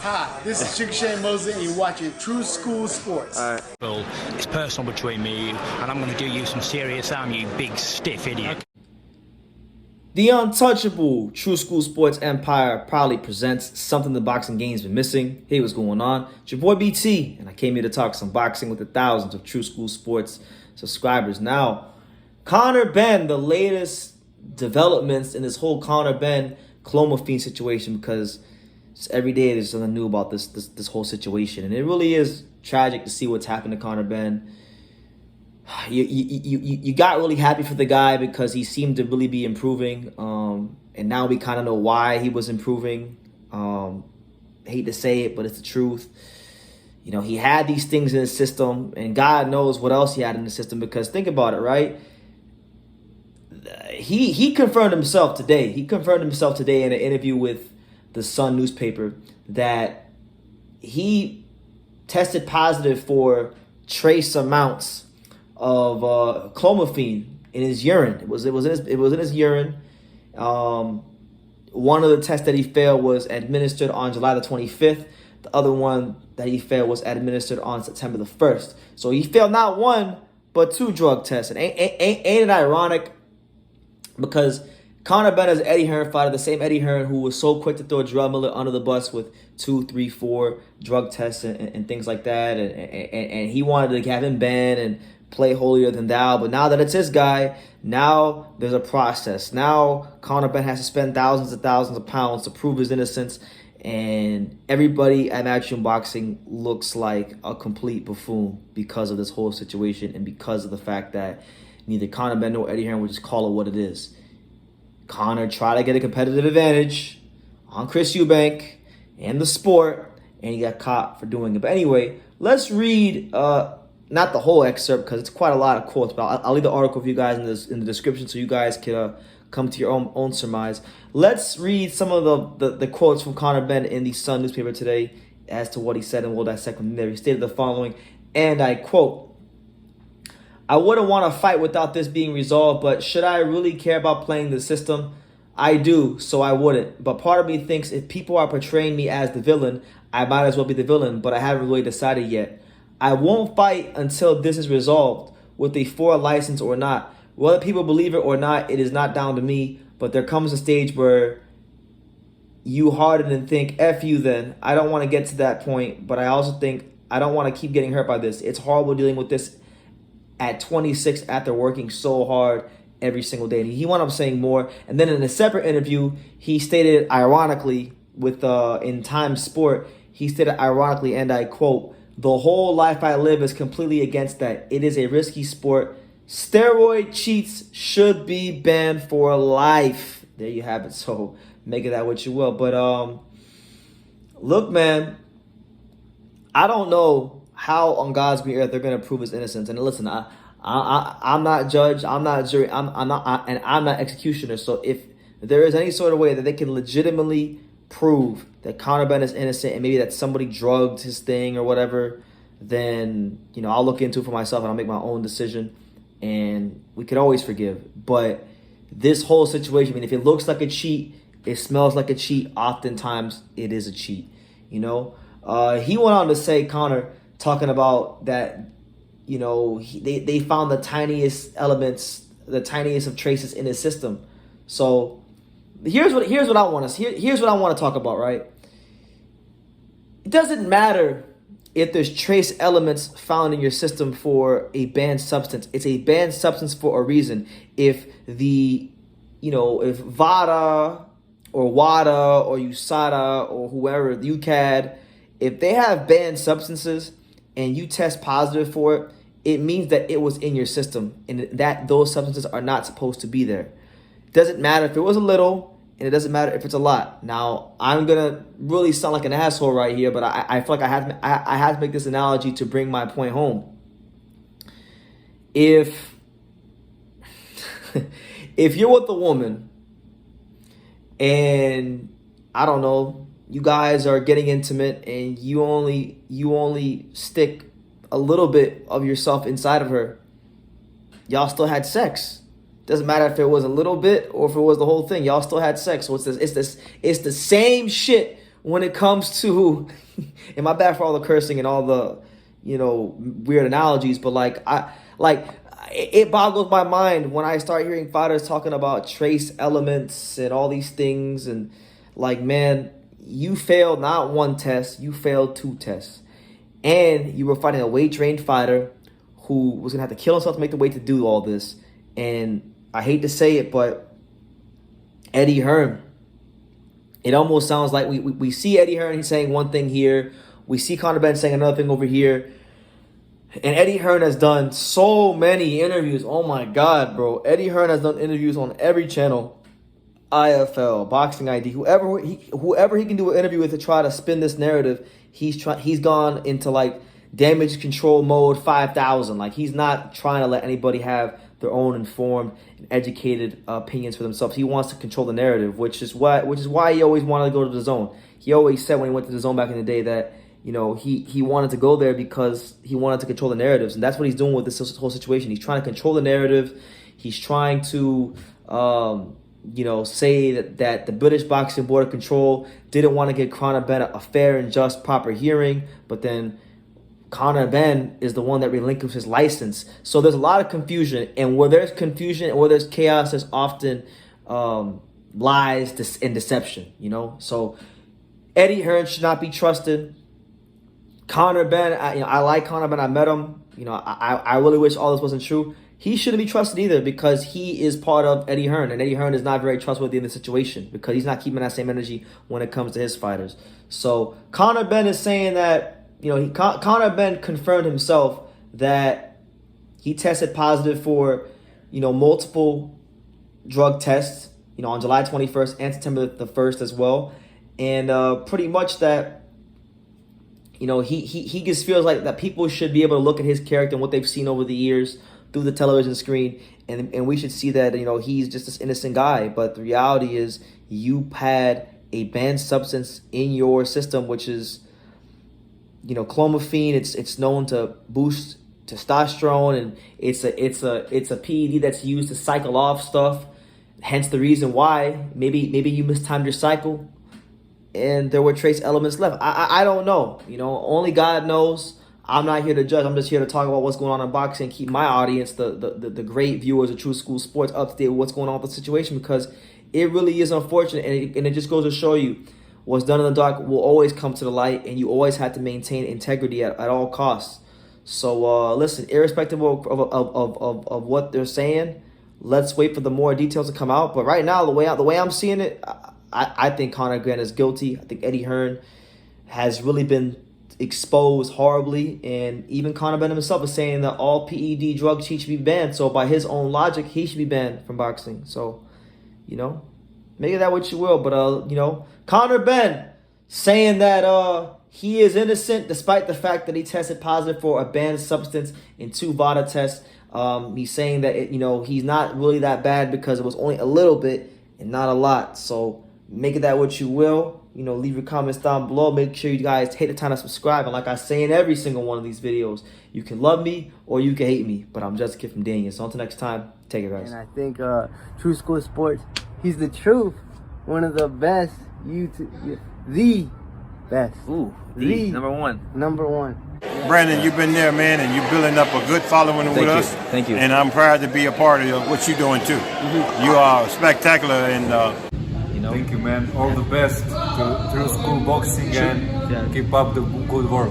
Hi, this is Sugar Shane Mosley, and you're watching True School Sports. All right. Well, it's personal between me and you, and I'm going to do you some serious harm, you big stiff idiot. The untouchable True School Sports Empire proudly presents something the boxing game's been missing. Hey, what's going on? It's your boy BT, and I came here to talk some boxing with the thousands of True School Sports subscribers. Now, Conor Benn, the latest developments in this whole Conor Benn-Clomifene situation, because just every day there's something new about this whole situation, and it really is tragic to see what's happened to Conor Benn. You got really happy for the guy because he seemed to really be improving, and now we kind of know why he was improving. Hate to say it, but it's the truth. You know, he had these things in his system, and God knows what else he had in the system, because think about it, right? He confirmed himself today. He confirmed himself today in an interview with the Sun newspaper that he tested positive for trace amounts of clomiphene in his urine. It was in his urine. One of the tests that he failed was administered on July the 25th. The other one that he failed was administered on September the 1st. So he failed not one but two drug tests. And ain't it ironic? Because Conor Benn is an Eddie Hearn fighter, the same Eddie Hearn who was so quick to throw Jarrell Miller under the bus with 2, 3, 4 drug tests and things like that. And he wanted to have him banned and play holier than thou. But now that it's his guy, now there's a process. Now Conor Benn has to spend thousands and thousands of pounds to prove his innocence. And everybody at Matchroom Boxing looks like a complete buffoon because of this whole situation, and because of the fact that neither Conor Benn nor Eddie Hearn would just call it what it is. Conor tried to get a competitive advantage on Chris Eubank and the sport, and he got caught for doing it. But anyway, let's read not the whole excerpt because it's quite a lot of quotes, but I'll leave the article for you guys in the description so you guys can come to your own surmise. Let's read some of the quotes from Conor Benn in the Sun newspaper today as to what he said, and we'll dissect from there. He stated the following, and I quote, "I wouldn't want to fight without this being resolved, but should I really care about playing the system? I do, so I wouldn't. But part of me thinks if people are portraying me as the villain, I might as well be the villain, but I haven't really decided yet. I won't fight until this is resolved, with a 4 license or not. Whether people believe it or not, it is not down to me, but there comes a stage where you harden and think, F you then. I don't want to get to that point, but I also think I don't want to keep getting hurt by this. It's horrible dealing with this at 26 after working so hard every single day." And he wound up saying more. And then in a separate interview, he stated ironically with in Times Sport, he stated ironically, and I quote, "The whole life I live is completely against that. It is a risky sport. Steroid cheats should be banned for life." There you have it. So make of that what you will. But look, man, I don't know how on God's green earth they're gonna prove his innocence. And listen, I'm not judge, I'm not jury, I'm not executioner. So if there is any sort of way that they can legitimately prove that Conor Benn is innocent, and maybe that somebody drugged his thing or whatever, then I'll look into it for myself and I'll make my own decision. And we could always forgive. But this whole situation, I mean, if it looks like a cheat, it smells like a cheat. Oftentimes, it is a cheat. He went on to say, Conor, talking about that, they found the tiniest elements, the tiniest of traces in his system. So here's what I want to talk about, right? It doesn't matter if there's trace elements found in your system for a banned substance. It's a banned substance for a reason. If if VADA or WADA or USADA or whoever, UCAD, if they have banned substances and you test positive for it, it means that it was in your system and that those substances are not supposed to be there. It doesn't matter if it was a little, and it doesn't matter if it's a lot. Now, I'm gonna really sound like an asshole right here, but I feel like I have to make this analogy to bring my point home. If you're with a woman and I don't know, you guys are getting intimate and you only stick a little bit of yourself inside of her, y'all still had sex. Doesn't matter if it was a little bit or if it was the whole thing. Y'all still had sex. So it's the same shit when it comes to, and my bad for all the cursing and all the, weird analogies, but it boggles my mind when I start hearing fighters talking about trace elements and all these things. And man, you failed not one test, you failed 2 tests. And you were fighting a weight-trained fighter who was going to have to kill himself to make the weight to do all this. And I hate to say it, but Eddie Hearn, it almost sounds like we see Eddie Hearn, he's saying one thing here. We see Conor Benn saying another thing over here. And Eddie Hearn has done so many interviews. Oh my God, bro. Eddie Hearn has done interviews on every channel. IFL, Boxing ID, whoever he can do an interview with to try to spin this narrative, he's gone into damage control mode 5,000. He's not trying to let anybody have their own informed and educated opinions for themselves. He wants to control the narrative, which is why he always wanted to go to the Zone. He always said when he went to the Zone back in the day that he wanted to go there because he wanted to control the narratives, and that's what he's doing with this whole situation. He's trying to control the narrative. He's trying to say that the British Boxing Board of Control didn't want to give Conor Benn a fair and just proper hearing, but then Conor Benn is the one that relinquished his license. So there's a lot of confusion, and where there's confusion and where there's chaos, there's often lies and deception, So Eddie Hearn should not be trusted. Conor Benn, I like Conor Benn. I met him. I really wish all this wasn't true. He shouldn't be trusted either because he is part of Eddie Hearn, and Eddie Hearn is not very trustworthy in the situation because he's not keeping that same energy when it comes to his fighters. So Conor Benn is saying that, Conor Benn confirmed himself that he tested positive for, multiple drug tests, on July 21st and September the 1st as well. And pretty much that, he just feels like that people should be able to look at his character and what they've seen over the years through the television screen, and we should see that, he's just this innocent guy. But the reality is you had a banned substance in your system, which is, clomiphene. It's known to boost testosterone, and it's a PED that's used to cycle off stuff. Hence the reason why maybe you mistimed your cycle and there were trace elements left. I don't know. Only God knows. I'm not here to judge. I'm just here to talk about what's going on in boxing and keep my audience, the great viewers of True School Sports, up to date with what's going on with the situation, because it really is unfortunate, and it just goes to show you what's done in the dark will always come to the light, and you always have to maintain integrity at all costs. So listen, irrespective of what they're saying, let's wait for the more details to come out. But right now, the way I'm seeing it, I think Conor Benn is guilty. I think Eddie Hearn has really been exposed horribly, and even Conor Benn himself is saying that all PED drugs should be banned. So by his own logic, he should be banned from boxing. So, make of that what you will. But Conor Benn saying that he is innocent despite the fact that he tested positive for a banned substance in 2 VADA tests. He's saying that he's not really that bad because it was only a little bit and not a lot. So make of that what you will. Leave your comments down below. Make sure you guys take the time to subscribe. And like I say in every single one of these videos, you can love me or you can hate me, but I'm just a kid from Daniel. So until next time, take it, guys. And I think True School Sports, he's the truth. One of the best the best. Ooh, the number one. Number one. Brandon, you've been there, man, and you're building up a good following with us. Thank you. And I'm proud to be a part of what you're doing too. You are spectacular, and Thank you, man. All the best to True School Boxing, and keep up the good work.